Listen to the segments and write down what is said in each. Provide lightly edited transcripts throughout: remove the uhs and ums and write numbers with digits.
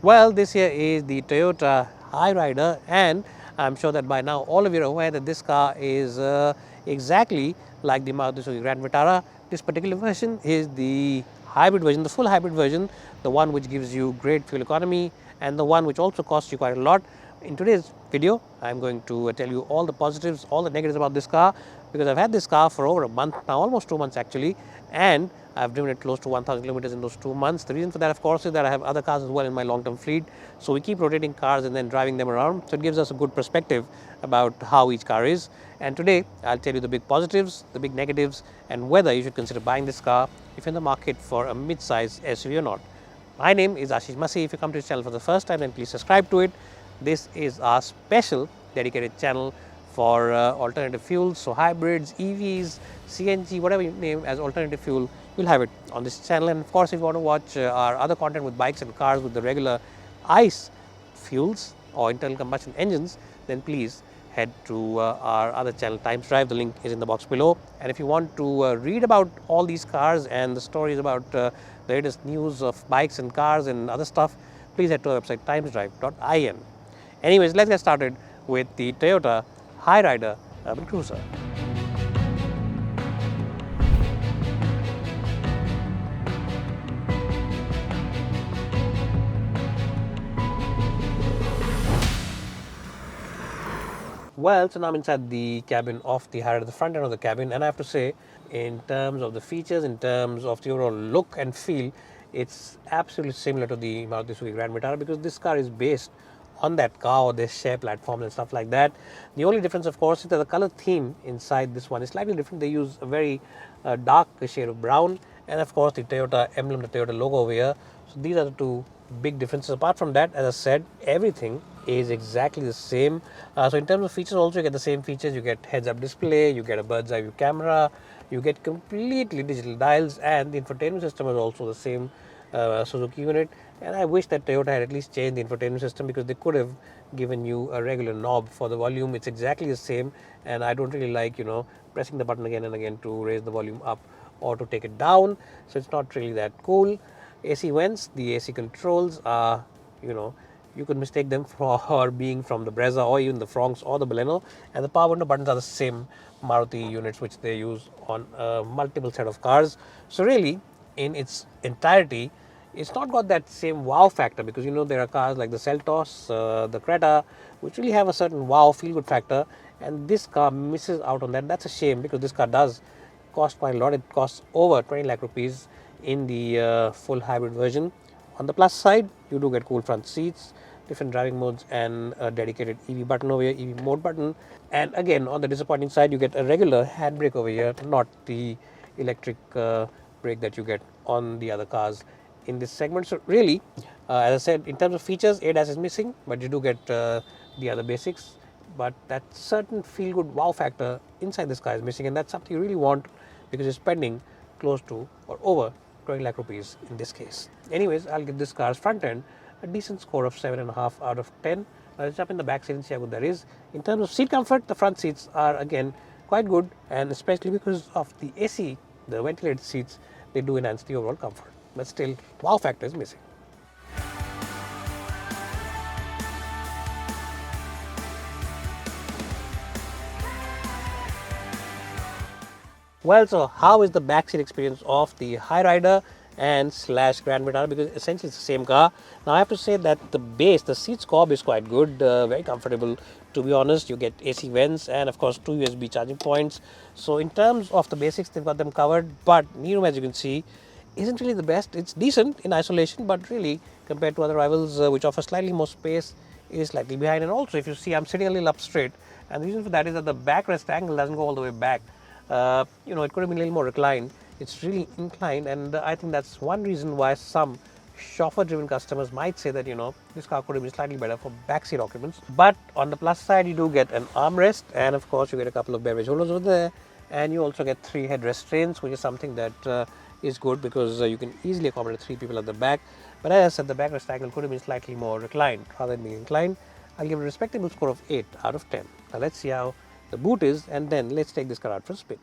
Well, this here is the Toyota Hyryder, and I'm sure that by now all of you are aware that this car is exactly like the Maruti Suzuki Grand Vitara. This particular version is the hybrid version, the full hybrid version, the one which gives you great fuel economy and the one which also costs you quite a lot. In today's video, I'm going to tell you all the positives, all the negatives about this car, because I've had this car for over a month now, almost 2 months actually, and I've driven it close to 1000 kilometers in those 2 months. The reason for that, of course, is that I have other cars as well in my long-term fleet. So we keep rotating cars and then driving them around. So it gives us a good perspective about how each car is. And today, I'll tell you the big positives, the big negatives, and whether you should consider buying this car if you're in the market for a mid-size SUV or not. My name is Ashish Masih. If you come to this channel for the first time, then please subscribe to it. This is our special dedicated channel for alternative fuels, so hybrids, EVs, CNG, whatever you name as alternative fuel, you'll have it on this channel. And of course, if you want to watch our other content with bikes and cars with the regular ICE fuels or internal combustion engines, then please head to our other channel, Times Drive. The link is in the box below. And if you want to read about all these cars and the stories about the latest news of bikes and cars and other stuff, please head to our website, timesdrive.in. Anyways, let's get started with the Toyota Hyryder Urban Cruiser. Well, so now I'm inside the cabin of the Hyryder, the front end of the cabin, and I have to say, in terms of the features, in terms of the overall look and feel, it's absolutely similar to the Maruti Suzuki Grand Vitara, because this car is based on that car, or they share platforms and stuff like that. The only difference, of course, is that the color theme inside this one is slightly different. They use a very dark shade of brown, and of course the Toyota emblem, the Toyota logo over here. So these are the two big differences. Apart from that, as I said, everything is exactly the same. So in terms of features also, you get the same features. You get heads-up display, you get a bird's eye view camera, you get completely digital dials, and the infotainment system is also the same Suzuki unit. And I wish that Toyota had at least changed the infotainment system, because they could have given you a regular knob for the volume. It's exactly the same, and I don't really like, pressing the button again and again to raise the volume up or to take it down. So it's not really that cool. AC vents, the AC controls are, you could mistake them for being from the Brezza or even the Fronx or the Baleno, and the power window buttons are the same Maruti units which they use on a multiple set of cars. So really, in its entirety, it's not got that same wow factor, because there are cars like the Seltos, the Creta, which really have a certain wow feel good factor, and this car misses out on that. That's a shame, because this car does cost quite a lot. It costs over 20 lakh rupees in the full hybrid version. On the plus side, you do get cool front seats, different driving modes, and a dedicated EV button over here, EV mode button. And again, on the disappointing side, you get a regular handbrake over here, not the electric brake that you get on the other cars in this segment. So really, as I said, in terms of features, ADAS is missing, but you do get the other basics. But that certain feel-good wow factor inside this car is missing, and that's something you really want, because you're spending close to or over 20 lakh rupees in this case. Anyways, I'll give this car's front end a decent score of 7.5 out of 10. Let's jump in the back seat and see how good that is. In terms of seat comfort, the front seats are again quite good, and especially because of the AC, the ventilated seats, they do enhance the overall comfort. But still, wow factor is missing. Well, so how is the backseat experience of the Hyryder and slash Grand Vitara? Because essentially it's the same car. Now I have to say that the seat scob is quite good, very comfortable. To be honest, you get AC vents and of course 2 USB charging points. So in terms of the basics, they've got them covered. But knee room, as you can see, isn't really the best. It's decent in isolation, but really compared to other rivals which offer slightly more space, is slightly behind. And also, if you see, I'm sitting a little up straight, and the reason for that is that the backrest angle doesn't go all the way back. It could have been a little more reclined. It's really inclined, and I think that's one reason why some chauffeur-driven customers might say that this car could have been slightly better for backseat occupants. But on the plus side, you do get an armrest, and of course you get a couple of beverage holders over there, and you also get 3 head restraints, which is something that is good, because you can easily accommodate 3 people at the back. But as I said, the backrest angle could have been slightly more reclined rather than being inclined. I'll give it a respectable score of 8 out of 10. Now let's see how the boot is, and then let's take this car out for a spin.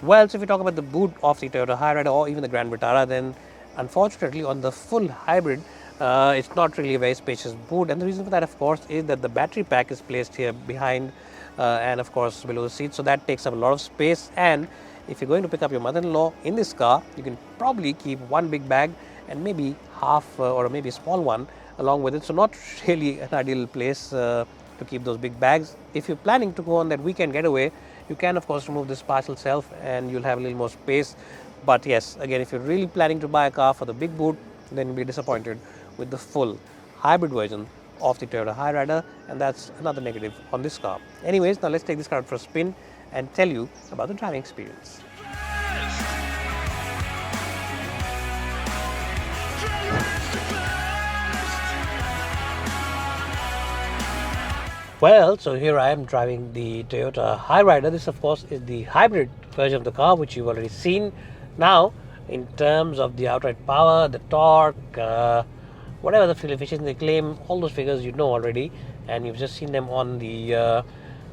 Well, so if we talk about the boot of the Toyota Hyryder or even the Grand Vitara, then unfortunately on the full hybrid, it's not really a very spacious boot. And the reason for that, of course, is that the battery pack is placed here behind and of course below the seat. So that takes up a lot of space. And if you're going to pick up your mother-in-law in this car, you can probably keep one big bag and maybe half or maybe a small one along with it. So not really an ideal place to keep those big bags. If you're planning to go on that weekend getaway, you can of course remove this partial shelf and you'll have a little more space. But yes, again, if you're really planning to buy a car for the big boot, then you'll be disappointed with the full hybrid version of the Toyota Hyryder, and that's another negative on this car. Anyways, now let's take this car out for a spin and tell you about the driving experience. Well, so here I am driving the Toyota Hyryder. This, of course, is the hybrid version of the car, which you've already seen. Now, in terms of the outright power, the torque, whatever the fuel efficiency they claim, all those figures you know already, and you've just seen them on the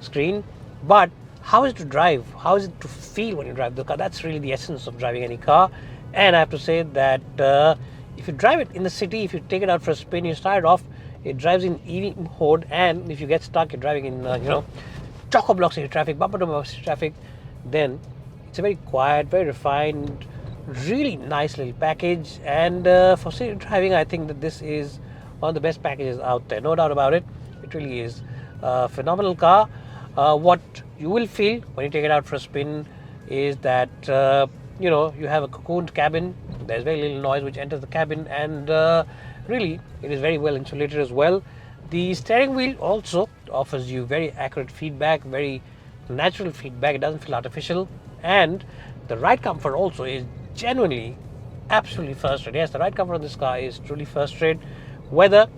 screen. But how is it to drive? How is it to feel when you drive the car? That's really the essence of driving any car. And I have to say that if you drive it in the city, if you take it out for a spin, you start off, it drives in EV mode, and if you get stuck, you're driving in chock-a-block city traffic, bumper-to-bumper city traffic, then it's a very quiet, very refined, really nice little package. And for city driving, I think that this is one of the best packages out there, no doubt about it. It really is a phenomenal car. What you will feel when you take it out for a spin is that you have a cocooned cabin. There's very little noise which enters the cabin, and really it is very well insulated as well. The steering wheel also offers you very accurate feedback, very natural feedback. It doesn't feel artificial, and the ride comfort also is genuinely absolutely first rate. Yes, the ride comfort on this car is truly first rate. Whether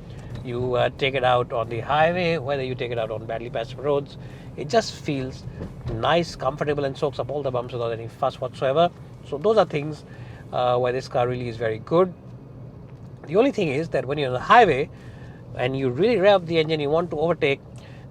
you take it out on the highway, whether you take it out on badly patched roads, it just feels nice, comfortable, and soaks up all the bumps without any fuss whatsoever. So those are things where this car really is very good. The only thing is that when you're on the highway and you really rev up the engine, you want to overtake,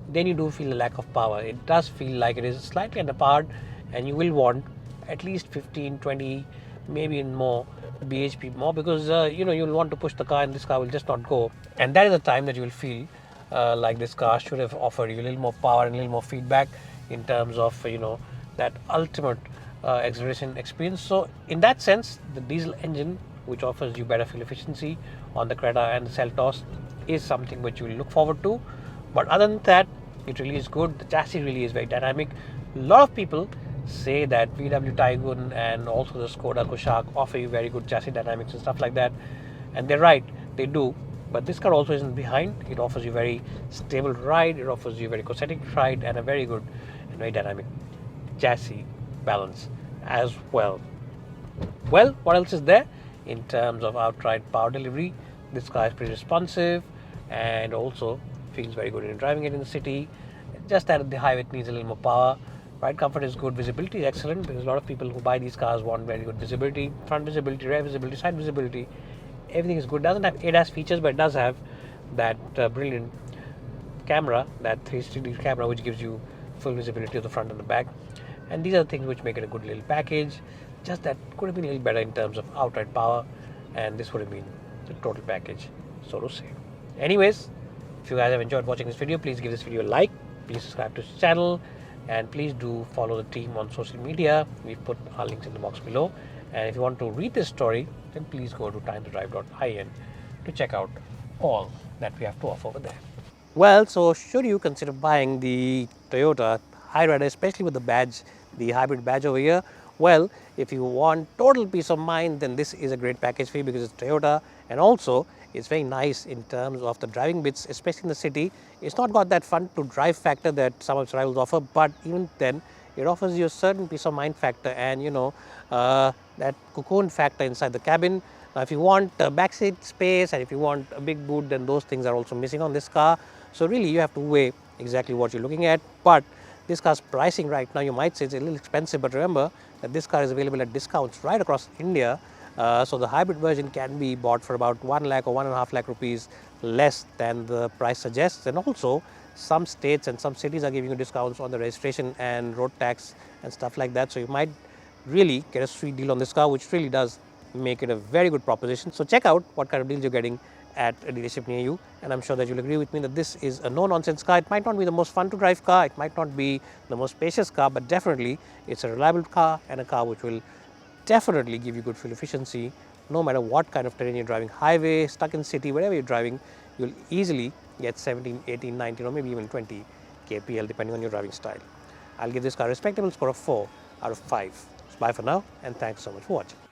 then you do feel a lack of power. It does feel like it is slightly underpowered, and you will want at least 15, 20, maybe even more bhp more, because you'll want to push the car and this car will just not go. And that is the time that you will feel like this car should have offered you a little more power and a little more feedback in terms of that ultimate acceleration experience. So in that sense, the diesel engine, which offers you better fuel efficiency on the Creta and the Seltos, is something which you will look forward to. But other than that, it really is good. The chassis really is very dynamic. A lot of people say that VW Taygun and also the Skoda Kushaq offer you very good chassis dynamics and stuff like that, and they're right, they do. But this car also isn't behind. It offers you very stable ride, it offers you very copacetic ride, and a very good and very dynamic chassis balance as well. Well, what else is there in terms of outright power delivery? This car is pretty responsive and also feels very good in driving it in the city. Just that the highway needs a little more power. Ride comfort is good, visibility is excellent, because a lot of people who buy these cars want very good visibility, front visibility, rear visibility, side visibility. Everything is good. It doesn't have ADAS features, but it does have that brilliant camera, that 360 camera, which gives you full visibility of the front and the back. And these are the things which make it a good little package. Just that could have been a little better in terms of outright power, and this would have been the total package, so to say. Anyways, if you guys have enjoyed watching this video, please give this video a like, please subscribe to this channel, and please do follow the team on social media. We've put our links in the box below. And if you want to read this story, then please go to timetodrive.in to check out all that we have to offer over there. Well, so should you consider buying the Toyota Hyryder, especially with the badge, the hybrid badge over here? Well, if you want total peace of mind, then this is a great package for you, because it's Toyota, and also it's very nice in terms of the driving bits, especially in the city. It's not got that fun to drive factor that some of its rivals offer, but even then it offers you a certain peace of mind factor and that cocoon factor inside the cabin. Now, if you want backseat space and if you want a big boot, then those things are also missing on this car. So really you have to weigh exactly what you're looking at. But this car's pricing right now, you might say it's a little expensive, but remember that this car is available at discounts right across India. So the hybrid version can be bought for about 1 lakh or 1.5 lakh rupees less than the price suggests. And also some states and some cities are giving you discounts on the registration and road tax and stuff like that. So you might really get a sweet deal on this car, which really does make it a very good proposition. So check out what kind of deals you're getting at a dealership near you, and I'm sure that you'll agree with me that this is a no-nonsense car. It might not be the most fun to drive car, it might not be the most spacious car, but definitely it's a reliable car and a car which will definitely give you good fuel efficiency no matter what kind of terrain you're driving, highway, stuck in city, wherever you're driving, you'll easily get 17, 18, 19 or maybe even 20 kpl depending on your driving style. I'll give this car a respectable score of 4 out of 5. So bye for now, and thanks so much for watching.